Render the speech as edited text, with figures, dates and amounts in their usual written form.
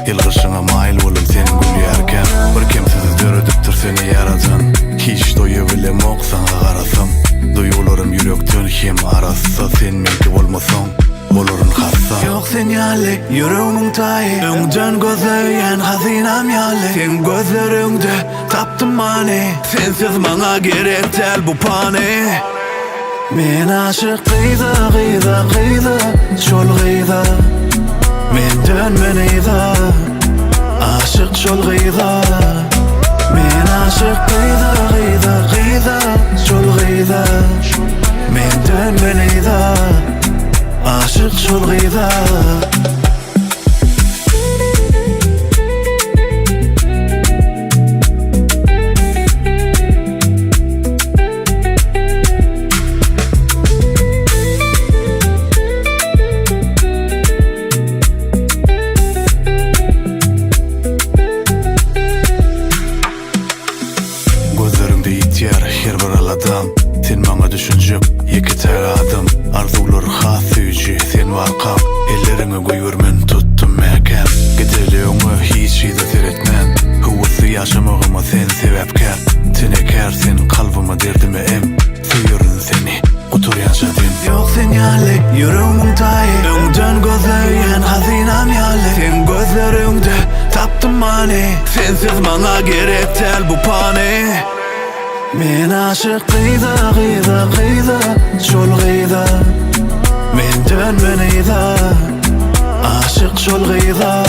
Yılgışına mail bolup seni gülýärken bir kimsiz döredipdir seni yaradan. Hiç doýabilem ok sana garasam. Duygularım yürekten hem arassa sen menki bolmasaň bolurun hassa. Yok sen ýaly yüreğimin taýy, öňden gözleýän hazinam ýaly. Sen gözlerinde tapdym many, sensiz maňa gerek däl bu pany. Men aşık gıyda gıyda gıyda şol gıyda, men dönmen ıyda aşık şol gıyda. Men aşık gıyda gıyda gıyda şol gıyda, men dönmen ıyda aşık şol gıyda. Her bir aladam sen maňa düşünjek ýeki tägadım. Arzular has süýji sen warkap, ellerime goýurmen tutdum mäkem. Gideligime hiç ýyda seretmän, howsy ýaşamagyma sen sebäpkär. Tinekär sen kalbyma derdime em, süýürün seni gutur ýaşadym. Yok sen ýaly yüreğimin taýy, öňden gözleýän hazinam ýaly. Sen gözlerinde tapdym many, sensiz maňa gerek däl bu pany. Men aşık gıyda gıyda gıyda şol gıyda, men dönmen ıyda aşık şol gıyda.